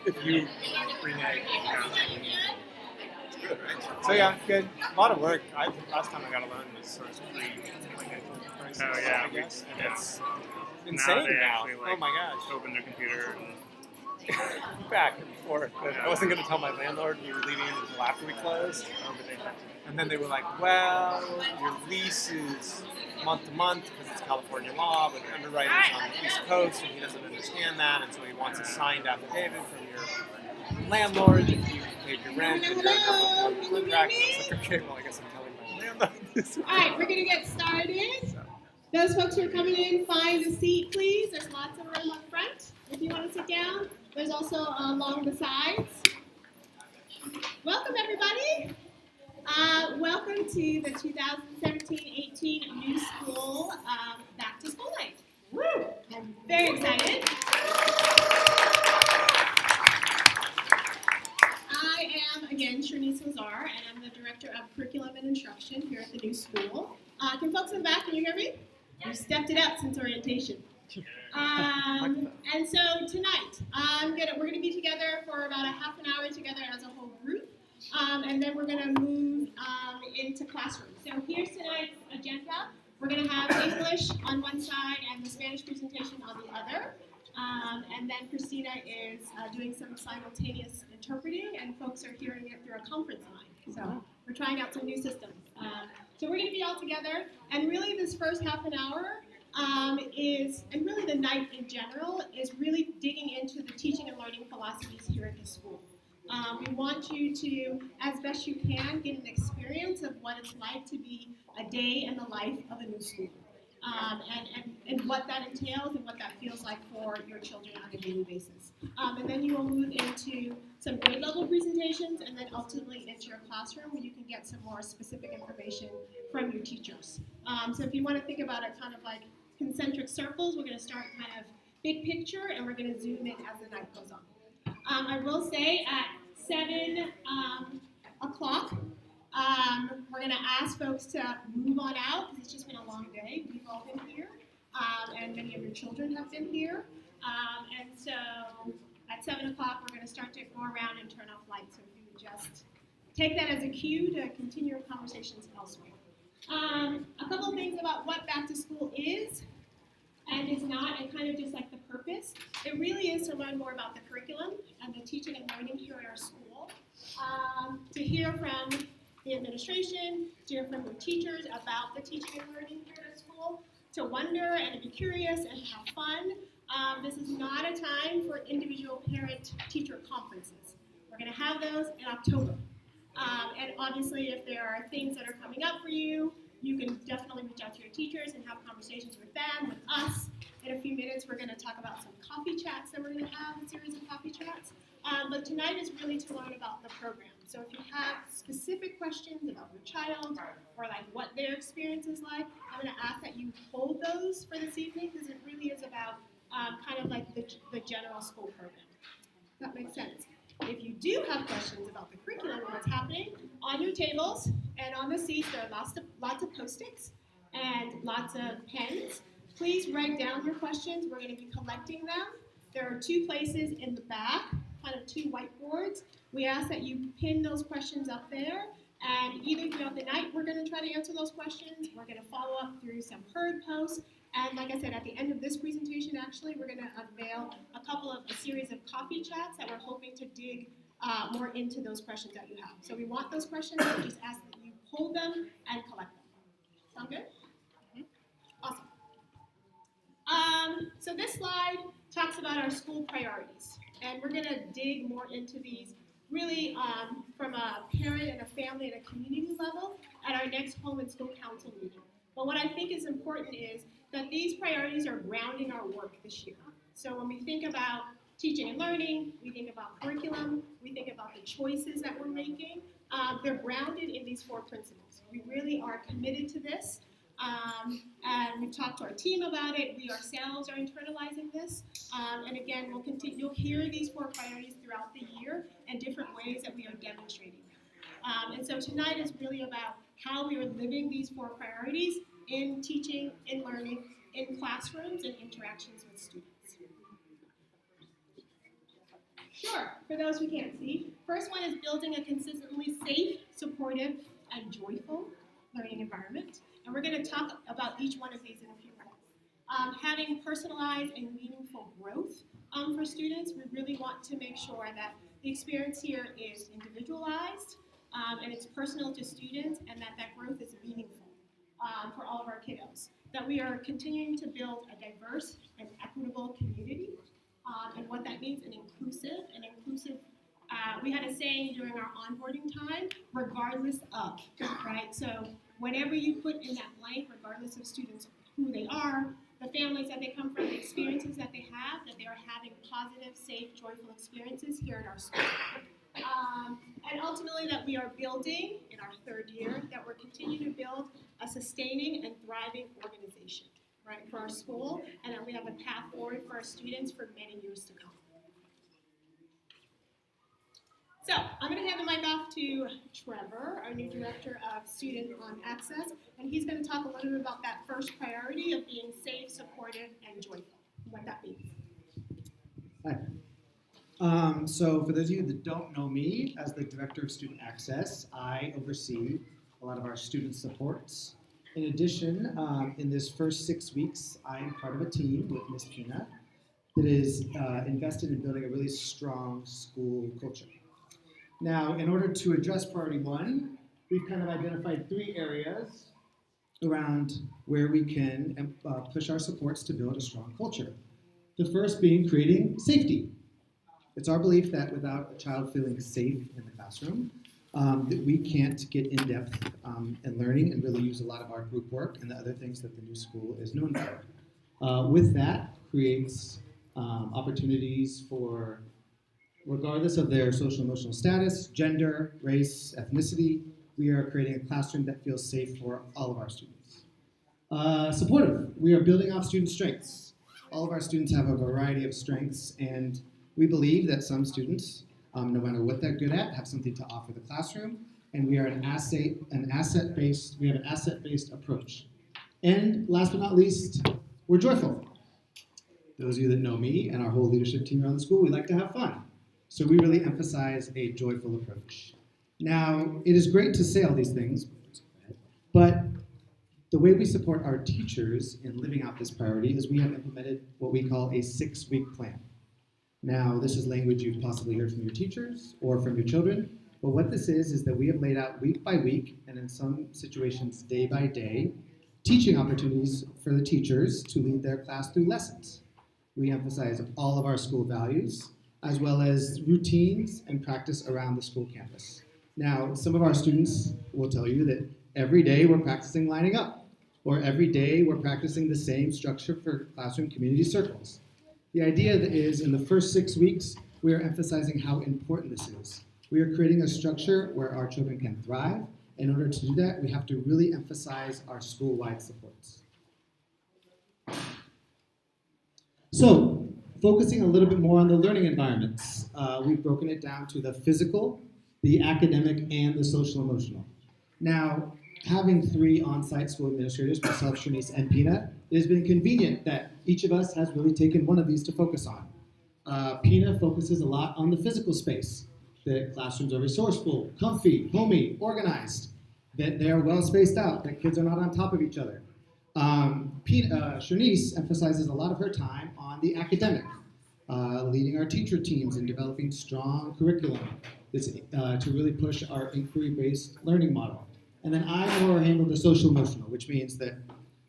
if you bring it. So yeah, good. A lot of work. Last time I got to learn was sort of pre-crisis, I guess. And it's insane now. Oh my gosh. Open their computer and back and forth. But I wasn't going to tell my landlord we were leaving until after we closed. And then they were like, well, your lease is month to month because it's California law, but the underwriter's on the East Coast and he doesn't understand that, and so he wants a signed affidavit from your landlord if you paid your rent and you're under a contract. It's like, okay, well, I guess I'm telling my landlord this. All right, we're going to get started. Those folks who are coming in, find a seat, please. There's lots of room up front if you want to sit down. There's also along the sides. Welcome, everybody. Welcome to the 2017-18 New School Back to School Night. Woo! I'm very excited. I am, again, Sharnice Lazar, and I'm the Director of Curriculum and Instruction here at the new school. Can folks in the back, can you hear me? You stepped it up since orientation. And so tonight, we're gonna be together for about a half an hour together as a whole group, and then we're gonna move into classrooms. So here's tonight's agenda. We're gonna have English on one side and the Spanish presentation on the other, and then Christina is doing some simultaneous interpreting, and folks are hearing it through a conference line. So we're trying out some new systems. So we're gonna be all together, and really this first half an hour and really the night in general, is really digging into the teaching and learning philosophies here at the school. We want you to, as best you can, get an experience of what it's like to be a day in the life of a new school, and what that entails and what that feels like for your children on a daily basis. And then you will move into some grade level presentations, and then ultimately into your classroom where you can get some more specific information from your teachers. So if you want to think about it kind of like concentric circles, we're going to start kind of big picture, and we're going to zoom in as the night goes on. I will say at 7 o'clock, we're going to ask folks to move on out because it's just been a long day. We've all been here, and many of your children have been here. And so at 7 o'clock, we're going to start to go around and turn off lights. So if you would just take that as a cue to continue your conversations elsewhere. A couple of things about what back to school is and is not, and kind of just like the purpose. It really is to learn more about the curriculum and the teaching and learning here at our school, to hear from the administration, to hear from your teachers about the teaching and learning here at school, to wonder and be curious and have fun. This is not a time for individual parent-teacher conferences. We're going to have those in October. And obviously, if there are things that are coming up for you, you can definitely reach out to your teachers and have conversations with them, with us. In a few minutes, we're going to talk about some coffee chats that we're going to have, a series of coffee chats. But tonight is really to learn about the program. So if you have specific questions about your child or like what their experience is like, I'm going to ask that you hold those for this evening because it really is about kind of like the general school program. Does that make sense? If you do have questions about the curriculum and what's happening, on your tables and on the seats there are lots of Post-its and lots of pens. Please write down your questions. We're going to be collecting them. There are 2 places in the back, kind of 2 whiteboards. We ask that you pin those questions up there, and either throughout the night we're going to try to answer those questions. We're going to follow up through some heard posts. And like I said, at the end of this presentation, actually, we're going to unveil a series of coffee chats that we're hoping to dig more into those questions that you have. So we want those questions, we just ask that you hold them and collect them. Sound good? Mm-hmm. Awesome. So this slide talks about our school priorities. And we're going to dig more into these really from a parent and a family and a community level at our next home and school council meeting. But what I think is important is that these priorities are grounding our work this year. So when we think about teaching and learning, we think about curriculum, we think about the choices that we're making, they're grounded in these 4 principles. We really are committed to this, and we've talked to our team about it. We ourselves are internalizing this, and again, we'll continue. You'll hear these 4 priorities throughout the year and different ways that we are demonstrating them. And so tonight is really about how we are living these 4 priorities in teaching, in learning, in classrooms, and interactions with students. Sure, for those who can't see. First one is building a consistently safe, supportive, and joyful learning environment. And we're going to talk about each one of these in a few minutes. Having personalized and meaningful growth for students, we really want to make sure that the experience here is individualized and it's personal to students, and that growth is meaningful for all of our kiddos. That we are continuing to build a diverse and equitable community, and what that means, an inclusive. We had a saying during our onboarding time, regardless of, right? So whatever you put in that blank, regardless of students who they are, the families that they come from, the experiences that they have, that they are having positive, safe, joyful experiences here at our school. And ultimately that we are building, in our third year, that we're continuing to build a sustaining and thriving organization, right, for our school, and that we have a path forward for our students for many years to come. So I'm going to hand the mic off to Trevor, our new Director of Student Access, and he's going to talk a little bit about that first priority of being safe, supportive, and joyful, what that means. Hi. So for those of you that don't know me, as the Director of Student Access, I oversee a lot of our student supports. In addition, in this first 6 weeks, I am part of a team with Ms. Pina that is invested in building a really strong school culture. Now, in order to address priority one, we've kind of identified 3 areas around where we can push our supports to build a strong culture. The first being creating safety. It's our belief that without a child feeling safe in the classroom, that we can't get in-depth in learning and really use a lot of our group work and the other things that the new school is known for. With that, creates opportunities for, regardless of their social emotional status, gender, race, ethnicity, we are creating a classroom that feels safe for all of our students. Supportive. We are building off student strengths. All of our students have a variety of strengths, and we believe that some students, no matter what they're good at, have something to offer the classroom, and we are an asset-based approach. And last but not least, we're joyful. Those of you that know me and our whole leadership team around the school, we like to have fun. So we really emphasize a joyful approach. Now, it is great to say all these things, but the way we support our teachers in living out this priority is we have implemented what we call a 6-week plan. Now, this is language you've possibly heard from your teachers or from your children, but what this is that we have laid out week by week, and in some situations day by day, teaching opportunities for the teachers to lead their class through lessons. We emphasize all of our school values, as well as routines and practice around the school campus. Now, some of our students will tell you that every day we're practicing lining up, or every day we're practicing the same structure for classroom community circles. The idea is in the first 6 weeks, we are emphasizing how important this is. We are creating a structure where our children can thrive. In order to do that, we have to really emphasize our school-wide supports. So, focusing a little bit more on the learning environments, we've broken it down to the physical, the academic, and the social emotional. Now, having 3 on-site school administrators, myself, Shanice, and Pina, it has been convenient that each of us has really taken one of these to focus on. Pina focuses a lot on the physical space, that classrooms are resourceful, comfy, homey, organized, that they're well spaced out, that kids are not on top of each other. Shanice emphasizes a lot of her time on the academic, leading our teacher teams in developing strong curriculum to really push our inquiry-based learning model. And then I more handle the social emotional, which means that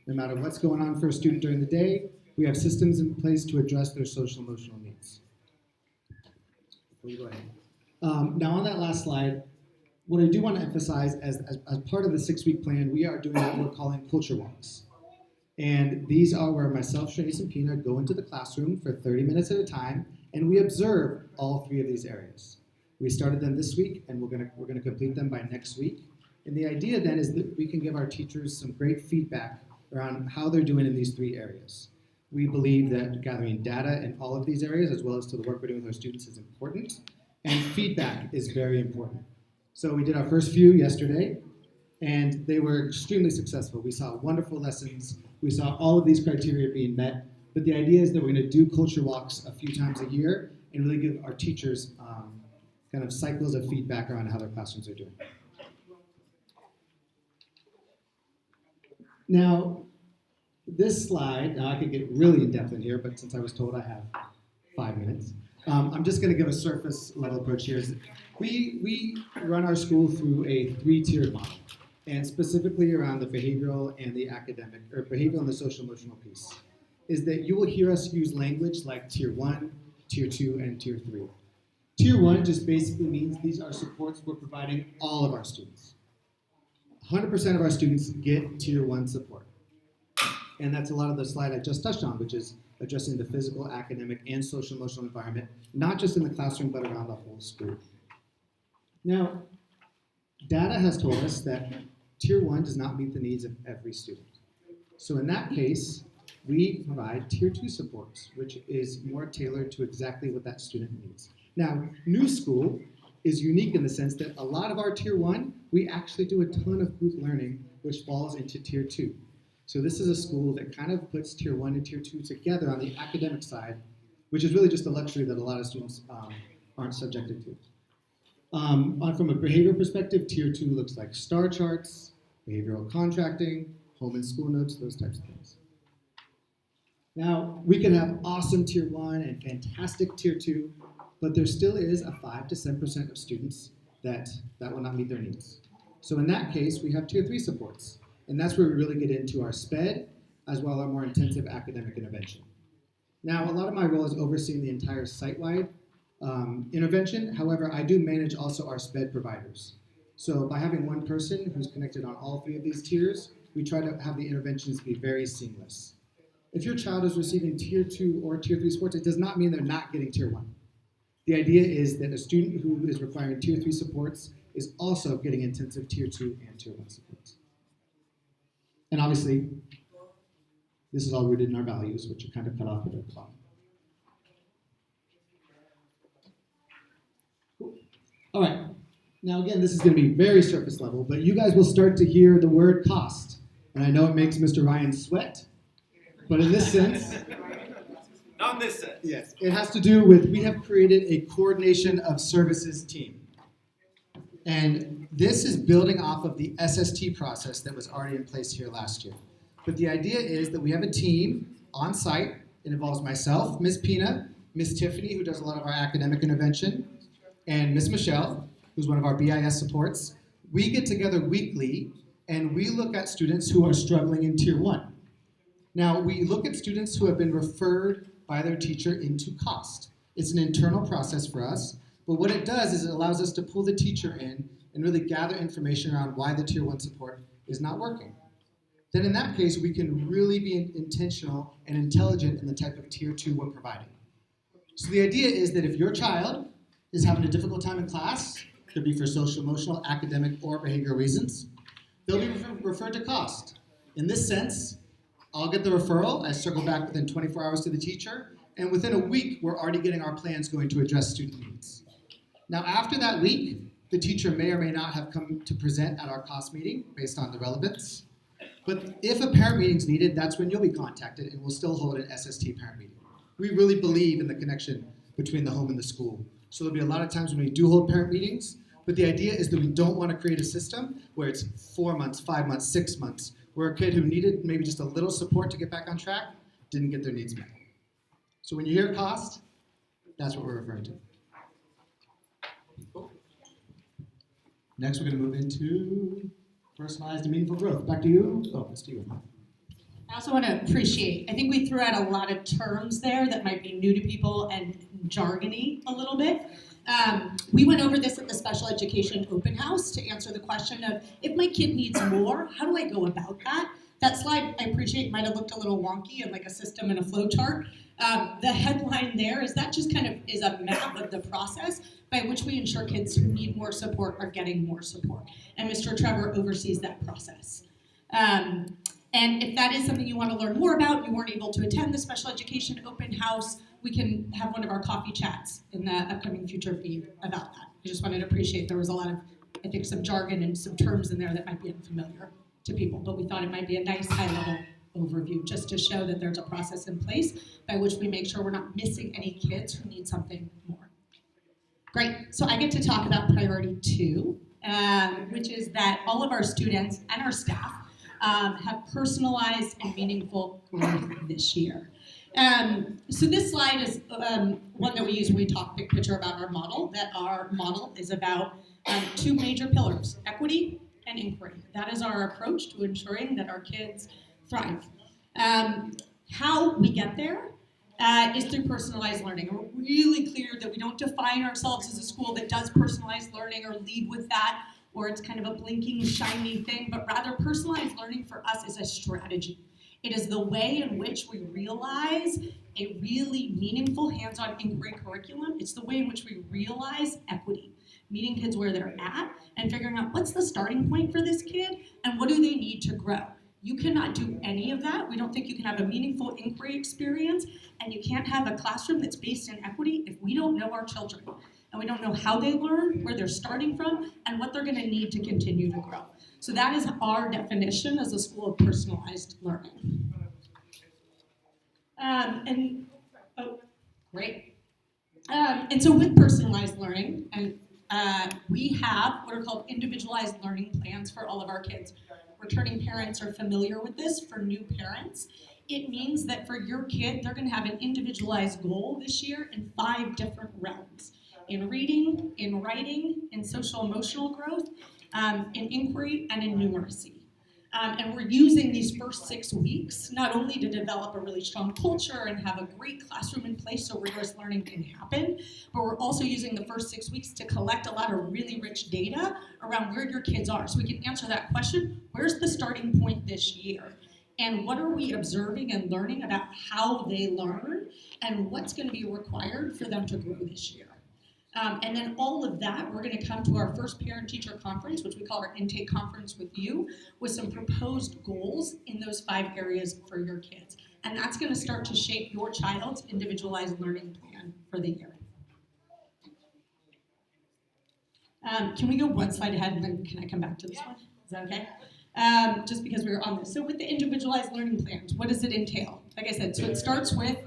no matter what's going on for a student during the day, we have systems in place to address their social emotional needs. Before you go ahead. Now on that last slide, what I do want to emphasize as part of the 6-week plan, we are doing what we're calling culture walks. And these are where myself, Shanice, and Pina go into the classroom for 30 minutes at a time, and we observe all 3 of these areas. We started them this week, and we're gonna complete them by next week. And the idea then is that we can give our teachers some great feedback around how they're doing in these 3 areas. We believe that gathering data in all of these areas, as well as to the work we're doing with our students, is important, and feedback is very important. So we did our first few yesterday, and they were extremely successful. We saw wonderful lessons. We saw all of these criteria being met, but the idea is that we're gonna do culture walks a few times a year and really give our teachers kind of cycles of feedback around how their classrooms are doing. Now, this slide, now I could get really in-depth in here, but since I was told I have 5 minutes, I'm just going to give a surface level approach here. We run our school through a 3-tiered model, and specifically around the behavioral and the academic, or behavioral and the social emotional piece, is that you will hear us use language like Tier 1, Tier 2, and Tier 3. Tier 1 just basically means these are supports we're providing all of our students. 100% of our students get Tier 1 support. And that's a lot of the slide I just touched on, which is addressing the physical, academic, and social emotional environment, not just in the classroom, but around the whole school. Now, data has told us that Tier 1 does not meet the needs of every student. So in that case, we provide Tier 2 supports, which is more tailored to exactly what that student needs. Now, New School is unique in the sense that a lot of our Tier 1, we actually do a ton of group learning, which falls into Tier 2. So this is a school that kind of puts Tier 1 and Tier 2 together on the academic side, which is really just a luxury that a lot of students aren't subjected to. From a behavioral perspective, Tier 2 looks like star charts, behavioral contracting, home and school notes, those types of things. Now, we can have awesome Tier 1 and fantastic Tier 2, but there still is a 5 to 7% of students that will not meet their needs. So in that case, we have Tier 3 supports. And that's where we really get into our SPED, as well as our more intensive academic intervention. Now, a lot of my role is overseeing the entire site-wide intervention. However, I do manage also our SPED providers. So by having one person who's connected on all 3 of these tiers, we try to have the interventions be very seamless. If your child is receiving Tier 2 or Tier 3 supports, it does not mean they're not getting Tier 1. The idea is that a student who is requiring Tier 3 supports is also getting intensive Tier 2 and Tier 1 supports. And obviously, this is all rooted in our values, which are kind of cut off at the bottom. Cool. All right. Now, again, this is going to be very surface level, but you guys will start to hear the word cost. And I know it makes Mr. Ryan sweat, but in this sense, Not in this sense. yes, it has to do with we have created a coordination of services team. And this is building off of the SST process that was already in place here last year. But the idea is that we have a team on site. It involves myself, Ms. Pina, Ms. Tiffany, who does a lot of our academic intervention, and Ms. Michelle, who's one of our BIS supports. We get together weekly and we look at students who are struggling in Tier 1. Now, we look at students who have been referred by their teacher into COST. It's an internal process for us. But what it does is it allows us to pull the teacher in and really gather information around why the Tier 1 support is not working. Then in that case, we can really be intentional and intelligent in the type of Tier 2 we're providing. So the idea is that if your child is having a difficult time in class, could be for social, emotional, academic, or behavioral reasons, they'll be referred to COST. In this sense, I'll get the referral, I circle back within 24 hours to the teacher, and within a week, we're already getting our plans going to address student needs. Now, after that week, the teacher may or may not have come to present at our COST meeting based on the relevance. But if a parent meeting is needed, that's when you'll be contacted, and we'll still hold an SST parent meeting. We really believe in the connection between the home and the school. So there'll be a lot of times when we do hold parent meetings, but the idea is that we don't want to create a system where it's 4 months, 5 months, 6 months, where a kid who needed maybe just a little support to get back on track didn't get their needs met. So when you hear COST, that's what we're referring to. Cool. Next, we're going to move into personalized and meaningful growth. Back to you. Oh, it's to you. I also want to appreciate, I think we threw out a lot of terms there that might be new to people and jargony a little bit. We went over this at the special education open house to answer the question of, if my kid needs more, how do I go about that? That slide, I appreciate, might have looked a little wonky and like a system and a flow chart. The headline there is that just kind of is a map of the process by which we ensure kids who need more support are getting more support. And Mr. Trevor oversees that process. And if that is something you want to learn more about, you weren't able to attend the special education open house, we can have one of our coffee chats in the upcoming future feed about that. I just wanted to appreciate there was a lot of, I think, some jargon and some terms in there that might be unfamiliar to people, but we thought it might be a nice high-level overview, just to show that there's a process in place by which we make sure we're not missing any kids who need something more. Great, so I get to talk about priority 2, which is that all of our students and our staff have personalized and meaningful growth this year. So this slide is one that we use when we talk big picture about our model, that our model is about 2 major pillars, equity and inquiry. That is our approach to ensuring that our kids thrive. How we get there is through personalized learning. And we're really clear that we don't define ourselves as a school that does personalized learning or lead with that, or it's kind of a blinking, shiny thing, but rather personalized learning for us is a strategy. It is the way in which we realize a really meaningful hands-on inquiry curriculum. It's the way in which we realize equity, meeting kids where they're at and figuring out what's the starting point for this kid and what do they need to grow. You cannot do any of that. We don't think you can have a meaningful inquiry experience, and you can't have a classroom that's based in equity if we don't know our children and we don't know how they learn, where they're starting from, and what they're going to need to continue to grow. So that is our definition as a school of personalized learning. And so with personalized learning, and we have what are called individualized learning plans for all of our kids. Returning parents are familiar with this. For new parents, it means that for your kid, they're going to have an individualized goal this year in 5 different realms: in reading, in writing, in social emotional growth, in inquiry, and in numeracy. And we're using these first 6 weeks not only to develop a really strong culture and have a great classroom in place so rigorous learning can happen, but we're also using the first 6 weeks to collect a lot of really rich data around where your kids are. So we can answer that question, where's the starting point this year? And what are we observing and learning about how they learn and what's going to be required for them to grow this year? And then all of that, we're going to come to our first parent-teacher conference, which we call our intake conference with you, with some proposed goals in those 5 areas for your kids. And that's going to start to shape your child's individualized learning plan for the year. Can we go one slide ahead and then can I come back to this one? Is that okay? Just because we were on this. So with the individualized learning plans, what does it entail? Like I said, so it starts with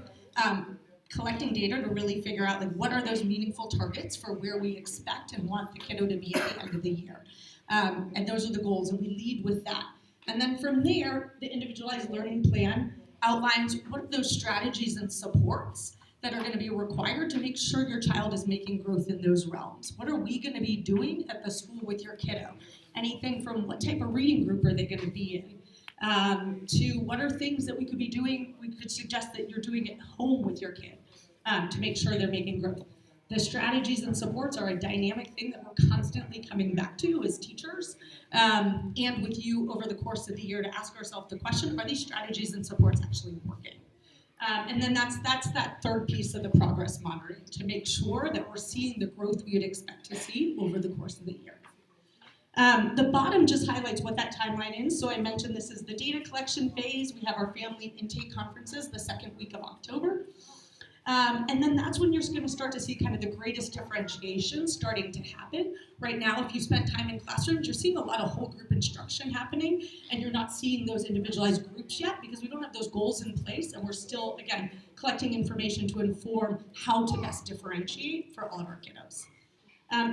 collecting data to really figure out like what are those meaningful targets for where we expect and want the kiddo to be at the end of the year. And those are the goals, and we lead with that. And then from there, the individualized learning plan outlines what are those strategies and supports that are going to be required to make sure your child is making growth in those realms. What are we going to be doing at the school with your kiddo? Anything from what type of reading group are they going to be in? To what are things that we could be doing, we could suggest that you're doing at home with your kid to make sure they're making growth. The strategies and supports are a dynamic thing that we're constantly coming back to as teachers and with you over the course of the year to ask ourselves the question, are these strategies and supports actually working? And then that's that third piece of the progress monitoring to make sure that we're seeing the growth we would expect to see over the course of the year. The bottom just highlights what that timeline is. So I mentioned this is the data collection phase. We have our family intake conferences the 2nd week of October. And then that's when you're going to start to see kind of the greatest differentiation starting to happen. Right now, if you spend time in classrooms, you're seeing a lot of whole group instruction happening, and you're not seeing those individualized groups yet because we don't have those goals in place, and we're still, again, collecting information to inform how to best differentiate for all of our kiddos.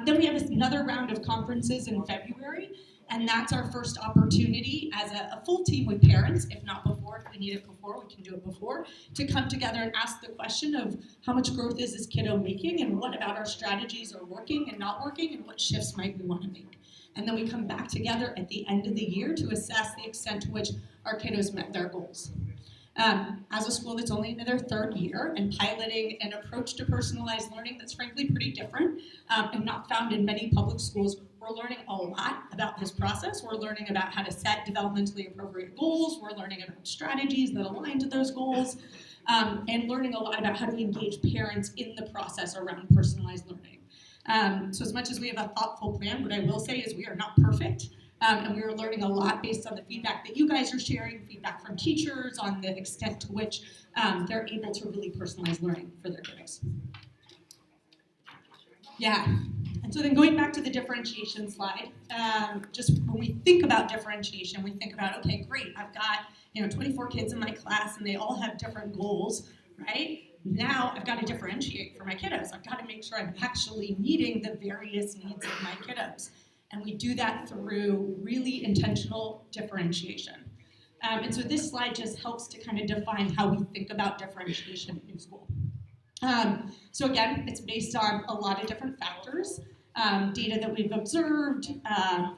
Then we have another round of conferences in February, and that's our first opportunity as a full team with parents, if not before, if we need it before, we can do it before, to come together and ask the question of how much growth is this kiddo making and what about our strategies are working and not working and what shifts might we want to make. And then we come back together at the end of the year to assess the extent to which our kiddos met their goals. As a school that's only in their 3rd year and piloting an approach to personalized learning that's frankly pretty different and not found in many public schools, we're learning a lot about this process. We're learning about how to set developmentally appropriate goals. We're learning about strategies that align to those goals and learning a lot about how to engage parents in the process around personalized learning. So as much as we have a thoughtful plan, what I will say is we are not perfect. And we are learning a lot based on the feedback that you guys are sharing, feedback from teachers on the extent to which they're able to really personalize learning for their kiddos. Yeah, And so then going back to the differentiation slide, just when we think about differentiation, we think about, okay, great, I've got 24 kids in my class and they all have different goals, right? Now I've got to differentiate for my kiddos. I've got to make sure I'm actually meeting the various needs of my kiddos. And we do that through really intentional differentiation. And so this slide just helps to kind of define how we think about differentiation in school. So again, it's based on a lot of different factors, data that we've observed,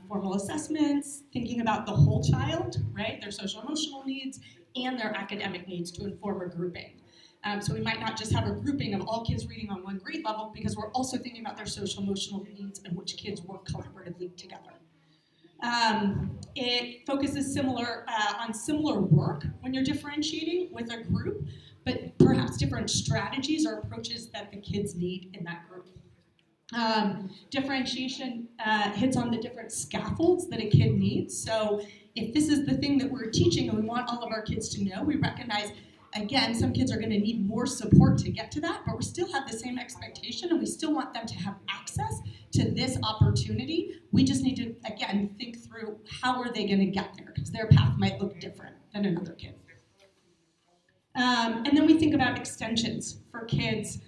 formal assessments, thinking about the whole child, right, their social emotional needs, and their academic needs to inform a grouping. So we might not just have a grouping of all kids reading on one grade level because we're also thinking about their social emotional needs and which kids work collaboratively together. It focuses on similar work when you're differentiating with a group, but perhaps different strategies or approaches that the kids need in that group. Differentiation hits on the different scaffolds that a kid needs. So if this is the thing that we're teaching and we want all of our kids to know, we recognize, again, some kids are going to need more support to get to that, but we still have the same expectation and we still want them to have access to this opportunity. We just need to, again, think through how are they going to get there, because their path might look different than another kid. And then we think about extensions for kids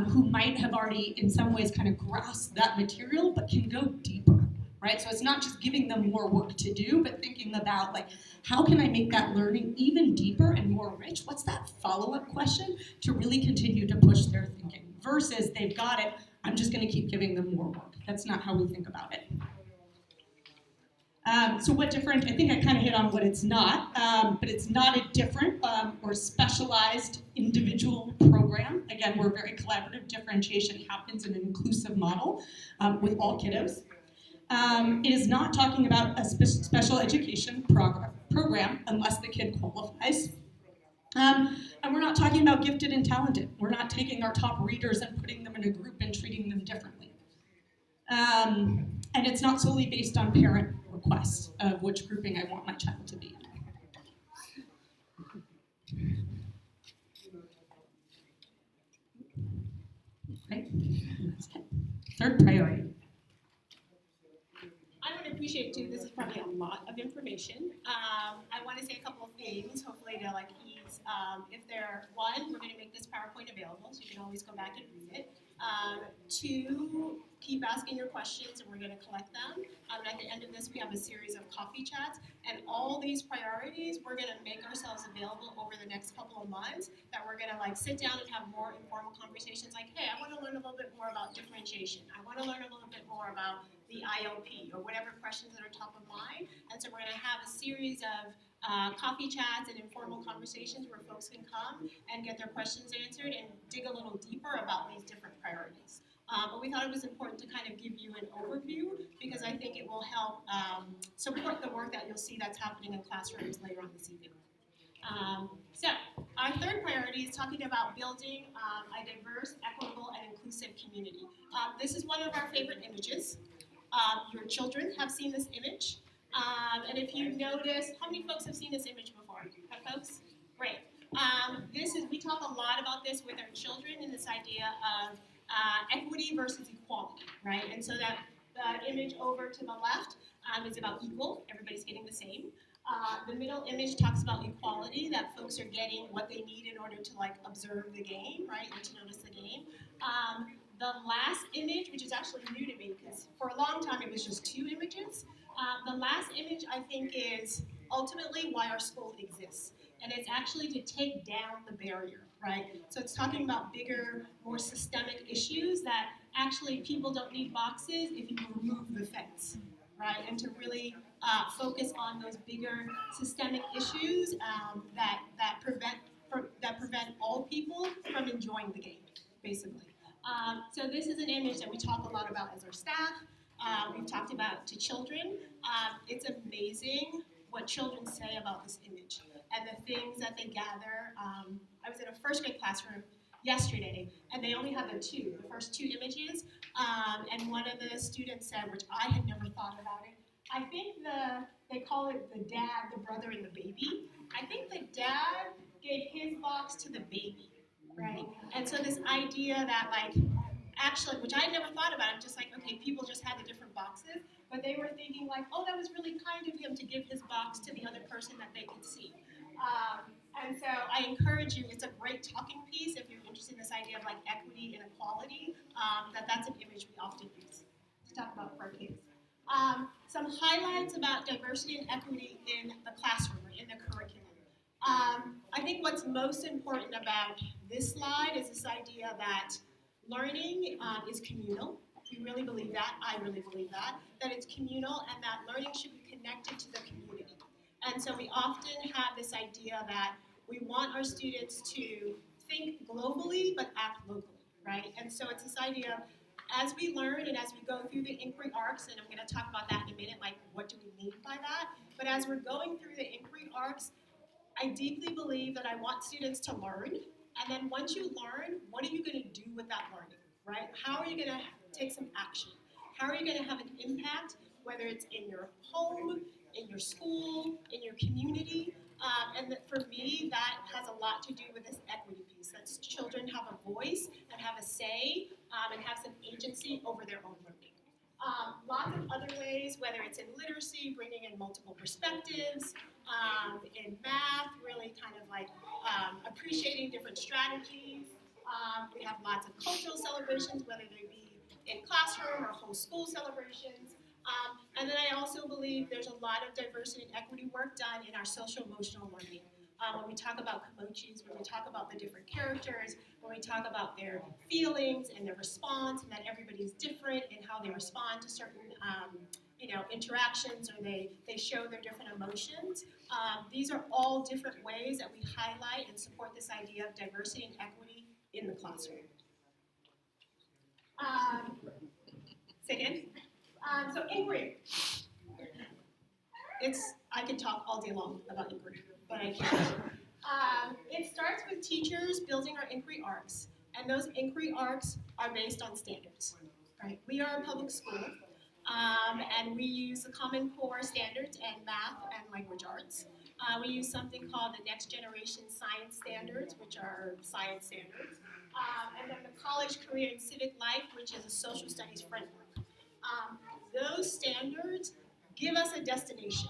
who might have already in some ways kind of grasped that material but can go deeper, right? So it's not just giving them more work to do, but thinking about like, how can I make that learning even deeper and more rich? What's that follow-up question to really continue to push their thinking versus they've got it, I'm just gonna keep giving them more work. That's not how we think about it. So what different, I think I kind of hit on what it's not, but it's not a different or specialized individual program. Again, we're very collaborative. Differentiation happens in an inclusive model with all kiddos. It is not talking about a special education program unless the kid qualifies. And we're not talking about gifted and talented. We're not taking our top readers and putting them in a group and treating them differently. And it's not solely based on parent requests of which grouping I want my child to be in. Right? That's it. Third priority. I would appreciate too, this is probably a lot of information. I want to say a couple of things, hopefully to like ease, if they're, one, we're going to make this PowerPoint available, so you can always go back and read it. Two, keep asking your questions and we're going to collect them. And at the end of this, we have a series of coffee chats, and all these priorities, we're going to make ourselves available over the next couple of months, that we're going to like sit down and have more informal conversations like, hey, I want to learn a little bit more about differentiation. I want to learn a little bit more about the IOP or whatever questions that are top of mind. And so we're going to have a series of coffee chats and informal conversations where folks can come and get their questions answered and dig a little deeper about these different priorities. But we thought it was important to kind of give you an overview because I think it will help support the work that you'll see that's happening in classrooms later on this evening. So our third priority is talking about building a diverse, equitable, and inclusive community. This is one of our favorite images. Your children have seen this image. And if you notice, how many folks have seen this image before? Have folks? Great. We talk a lot about this with our children and this idea of equity versus equality, right? And so that the image over to the left is about equal, everybody's getting the same. The middle image talks about equality, that folks are getting what they need in order to like observe the game, right, and to notice the game. The last image, which is actually new to me, because for a long time it was just two images. The last image, I think, is ultimately why our school exists. And it's actually to take down the barrier, right? So it's talking about bigger, more systemic issues that actually people don't need boxes if you remove the fence, right? And to really focus on those bigger systemic issues that prevent all people from enjoying the game, basically. So this is an image that we talk a lot about as our staff. We've talked about to children. It's amazing what children say about this image and the things that they gather. I was in a first grade classroom yesterday, and they only had the first two images. And one of the students said, which I had never thought about it, I think they call it the dad, the brother, and the baby. I think the dad gave his box to the baby, right? And so this idea that like actually, which I never thought about, I'm just like, okay, people just had the different boxes, but they were thinking like, oh, that was really kind of him to give his box to the other person that they could see. And so I encourage you, it's a great talking piece if you're interested in this idea of like equity and equality, that's an image we often use to talk about for our kids. Some highlights about diversity and equity in the classroom or in the curriculum. I think what's most important about this slide is this idea that learning is communal. We really believe that. I really believe that it's communal and that learning should be connected to the community. And so we often have this idea that we want our students to think globally but act locally, right? And so it's this idea of as we learn and as we go through the inquiry arcs, and I'm going to talk about that in a minute, like what do we mean by that? But as we're going through the inquiry arcs, I deeply believe that I want students to learn, and then once you learn, what are you going to do with that learning, right? How are you going to take some action? How are you going to have an impact, whether it's in your home, in your school, in your community? And that for me, that has a lot to do with this equity piece. That children have a voice and have a say and have some agency over their own learning. Lots of other ways, whether it's in literacy, bringing in multiple perspectives, in math, really kind of like appreciating different strategies. We have lots of cultural celebrations, whether they be in classroom or whole school celebrations. And then I also believe there's a lot of diversity and equity work done in our social emotional learning. When we talk about kimochis, when we talk about the different characters, when we talk about their feelings and their response, and that everybody's different in how they respond to certain interactions, or they show their different emotions. These are all different ways that we highlight and support this idea of diversity and equity in the classroom. Say again? So inquiry. I could talk all day long about inquiry, but I can't. It starts with teachers building our inquiry arcs, and those inquiry arcs are based on standards. Right? We are a public school, and we use the Common Core standards and math and language arts. We use something called the Next Generation Science Standards, which are science standards, and then the College, Career, and Civic Life, which is a social studies framework. Those standards give us a destination.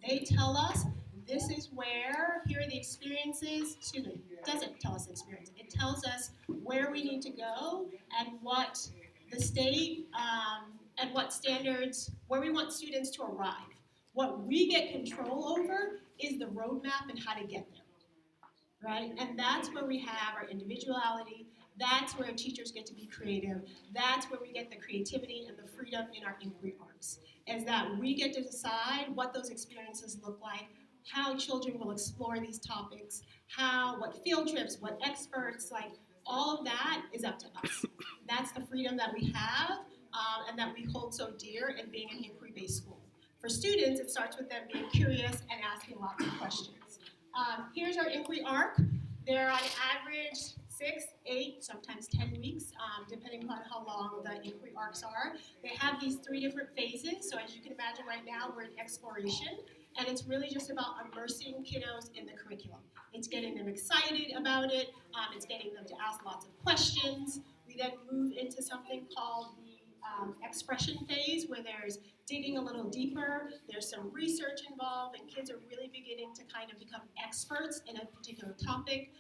They tell us this is where, here are the experiences, it doesn't tell us experience, it tells us where we need to go and what the state and what standards, where we want students to arrive. What we get control over is the roadmap and how to get there, right? And that's where we have our individuality. That's where teachers get to be creative. That's where we get the creativity and the freedom in our inquiry arcs, is that we get to decide what those experiences look like, how children will explore these topics, what field trips, what experts, like all of that is up to us. That's the freedom that we have and that we hold so dear in being an inquiry-based school. For students, it starts with them being curious and asking lots of questions. Here's our inquiry arc. They're on average 6, 8, sometimes 10 weeks, depending upon how long the inquiry arcs are. They have these 3 different phases. So as you can imagine right now, we're in exploration. And it's really just about immersing kiddos in the curriculum. It's getting them excited about it. It's getting them to ask lots of questions. We then move into something called the expression phase, where there's digging a little deeper. There's some research involved, and kids are really beginning to kind of become experts in a particular topic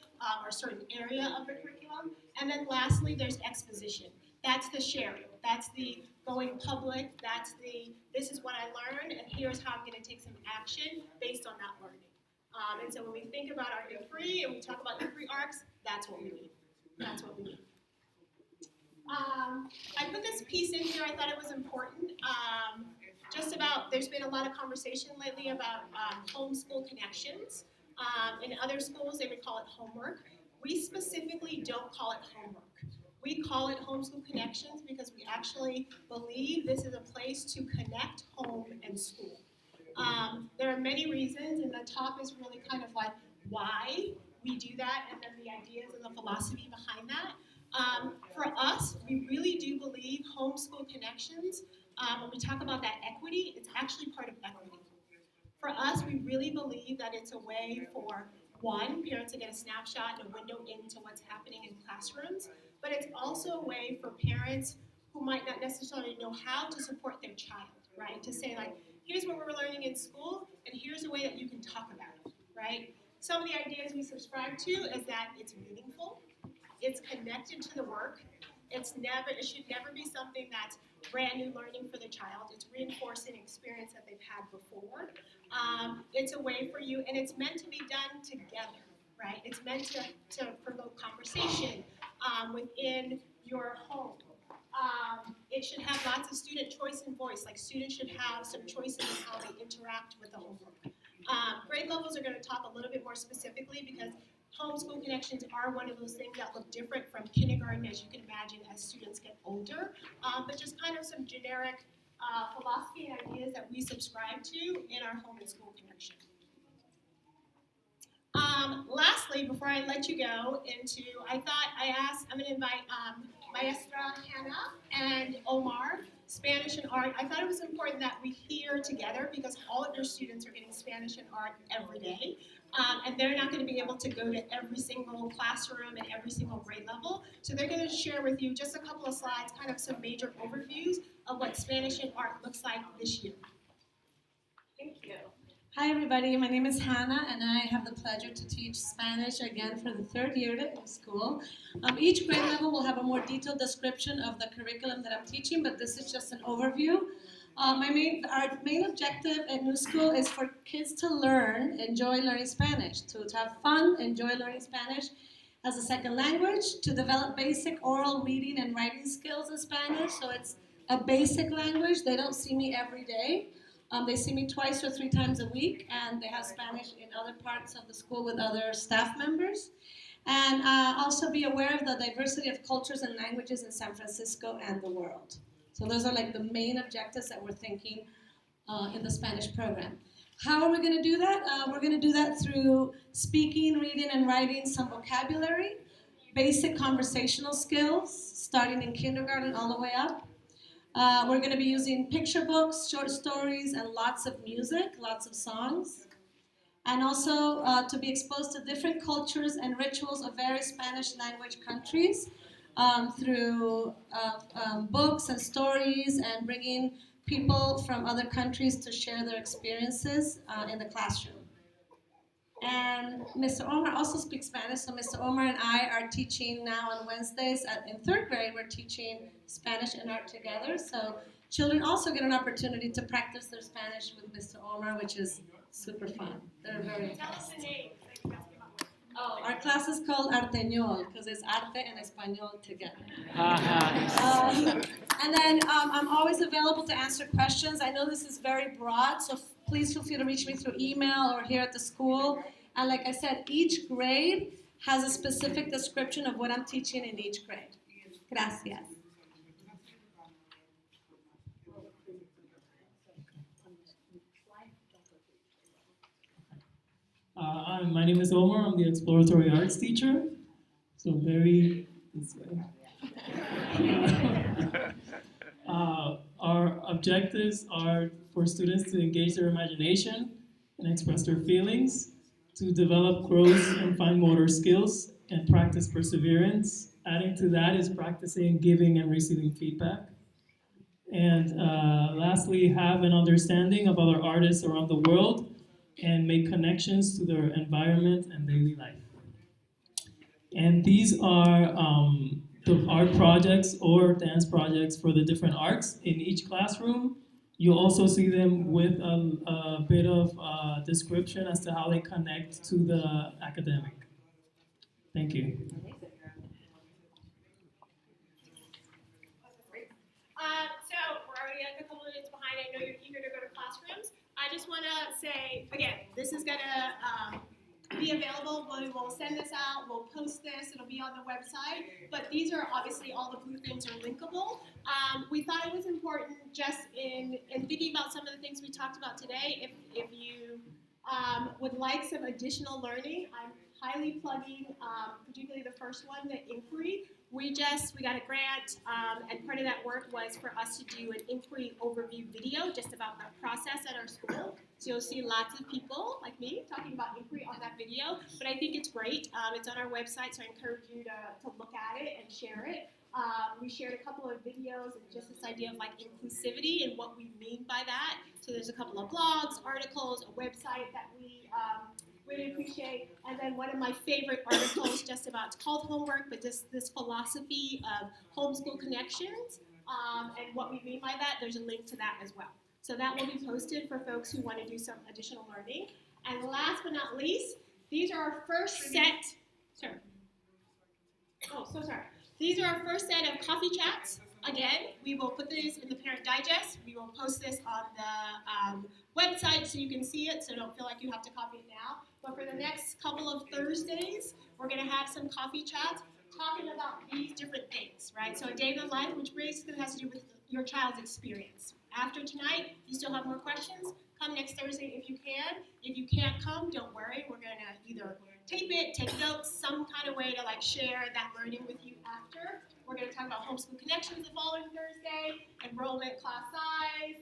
or a certain area of the curriculum. And then lastly, there's exposition. That's the sharing. That's the going public. That's the, this is what I learned, and here's how I'm going to take some action based on that learning. And so when we think about our inquiry and we talk about inquiry arcs, that's what we mean. That's what we mean. I put this piece in here. I thought it was important. Just about, there's been a lot of conversation lately about homeschool connections. In other schools, they would call it homework. We specifically don't call it homework. We call it homeschool connections because we actually believe this is a place to connect home and school. There are many reasons, and the top is really kind of like why we do that, and then the ideas and the philosophy behind that. For us, we really do believe homeschool connections, when we talk about that equity, it's actually part of equity. For us, we really believe that it's a way for, one, parents to get a snapshot and a window into what's happening in classrooms, but it's also a way for parents who might not necessarily know how to support their child, right? To say like, here's what we're learning in school, and here's a way that you can talk about it, right? Some of the ideas we subscribe to is that it's meaningful, it's connected to the work, it should never be something that's brand new learning for the child. It's reinforcing experience that they've had before. It's a way for you, and it's meant to be done together, right? It's meant to provoke conversation within your home. It should have lots of student choice and voice. Like students should have some choices in how they interact with the homework. Grade levels are going to talk a little bit more specifically because homeschool connections are one of those things that look different from kindergarten, as you can imagine, as students get older. But just kind of some generic philosophy and ideas that we subscribe to in our home and school connection. Lastly, before I let you go into, I'm going to invite Maestra Hannah and Omar, Spanish and art. I thought it was important that we hear together because all of your students are getting Spanish and art every day. And they're not going to be able to go to every single classroom and every single grade level. So they're going to share with you just a couple of slides, kind of some major overviews of what Spanish and art looks like this year. Thank you. Hi everybody, my name is Hannah and I have the pleasure to teach Spanish again for the third year in school. Each grade level will have a more detailed description of the curriculum that I'm teaching, but this is just an overview. Our main objective at New School is for kids to enjoy learning Spanish, to have fun, enjoy learning Spanish as a second language, to develop basic oral reading and writing skills in Spanish, so it's a basic language. They don't see me every day. They see me twice or 3 times a week, and they have Spanish in other parts of the school with other staff members. And also be aware of the diversity of cultures and languages in San Francisco and the world. So those are like the main objectives that we're thinking in the Spanish program. How are we going to do that? We're going to do that through speaking, reading, and writing some vocabulary, basic conversational skills, starting in kindergarten all the way up. We're going to be using picture books, short stories, and lots of music, lots of songs. And also to be exposed to different cultures and rituals of various Spanish language countries through books and stories and bringing people from other countries to share their experiences in the classroom. And Mr. Omar also speaks Spanish, so Mr. Omar and I are teaching now on Wednesdays. In 3rd grade, we're teaching Spanish and art together, so children also get an opportunity to practice their Spanish with Mr. Omar, which is super fun. They're very Tell us the name. Oh, our class is called Arteñol, because it's arte and español together. And then I'm always available to answer questions. I know this is very broad, so please feel free to reach me through email or here at the school. And like I said, each grade has a specific description of what I'm teaching in each grade. Gracias. My name is Omar. I'm the exploratory arts teacher. So very this way. Our objectives are for students to engage their imagination and express their feelings, to develop gross and fine motor skills, and practice perseverance. Adding to that is practicing giving and receiving feedback. And lastly, have an understanding of other artists around the world and make connections to their environment and daily life. And these are the art projects or dance projects for the different arts in each classroom. You'll also see them with a bit of description as to how they connect to the academic. Thank you. So we're already a couple minutes behind. I know you're eager to go to classrooms. I just want to say, again, this is going to be available. We will send this out. We'll post this. It'll be on the website. But these are obviously all the blue things are linkable. We thought it was important just in thinking about some of the things we talked about today. If you would like some additional learning, I'm highly plugging, particularly the first one, the inquiry. we got a grant, and part of that work was for us to do an inquiry overview video just about the process at our school. So you'll see lots of people like me talking about inquiry on that video, but I think it's great. It's on our website, so I encourage you to look at it and share it. We shared a couple of videos and just this idea of like inclusivity and what we mean by that. So there's a couple of blogs, articles, a website that we really appreciate. And then one of my favorite articles just about, it's called Homework, but just this philosophy of homeschool connections and what we mean by that. There's a link to that as well. So that will be posted for folks who want to do some additional learning. And last but not least, these are our first set. Sorry. Oh, so sorry. These are our first set of coffee chats. Again, we will put these in the Parent Digest. We will post this on the website so you can see it, so don't feel like you have to copy it now. But for the next couple of Thursdays, we're going to have some coffee chats talking about these different things, right? So a day in the life, which basically has to do with your child's experience. After tonight, you still have more questions, come next Thursday if you can. If you can't come, don't worry. We're going to either tape it, take notes, some kind of way to like share that learning with you after. We're going to talk about homeschool connections the following Thursday, enrollment, class size.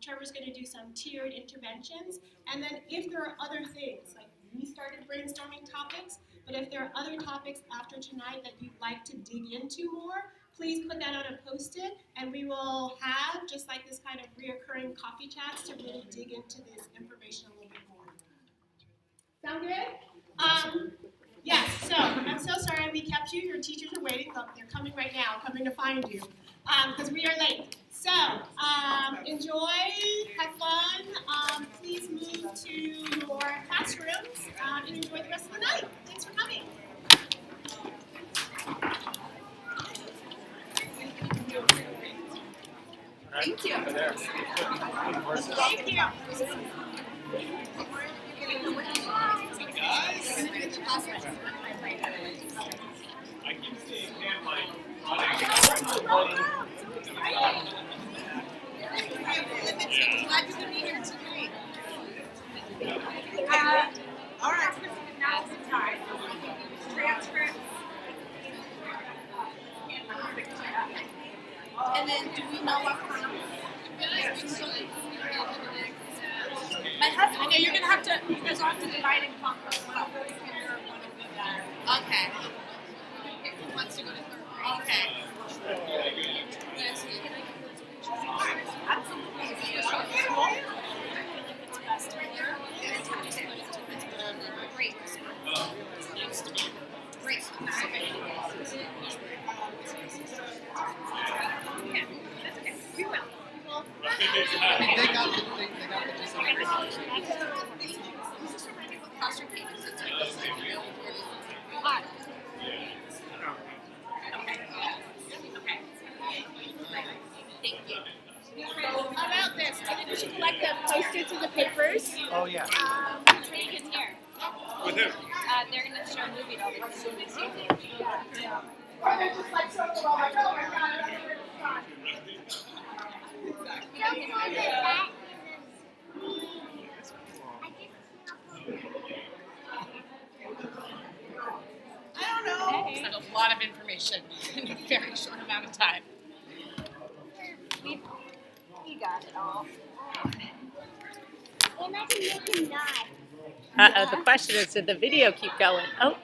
Trevor's going to do some tiered interventions. And then if there are other things, like we started brainstorming topics, but if there are other topics after tonight that you'd like to dig into more, please put that on a post-it, and we will have just like this kind of reoccurring coffee chats to really dig into this information a little bit more. Sound good? Yes, so I'm so sorry we kept you. Your teachers are waiting. Look, they're coming right now, coming to find you, because we are late. So enjoy, have fun. Please move to your classrooms and enjoy the rest of the night. Thanks for coming. Thank you. There. Thank you. I keep seeing him like All right, now's the time. Transcripts. And then, do we know what kind? My husband, I know you're gonna have to. You guys will have to divide and conquer as well. Okay. Who wants to go to third grade? Okay. Yes. Great. Great. Yeah, that's okay. We will. They got the Just remind me what classroom pages it's in. Okay. Thank you. How about this? I think we should collect them, post it to the papers. oh yeah. Training in here. With who? They're going to show a movie to all the students. Or they're just like so cool, like, oh my god, everybody's fine. I don't know. It's like a lot of information in a very short amount of time. We got it all. And I can make a knot. The question is, did the video keep going? Oh.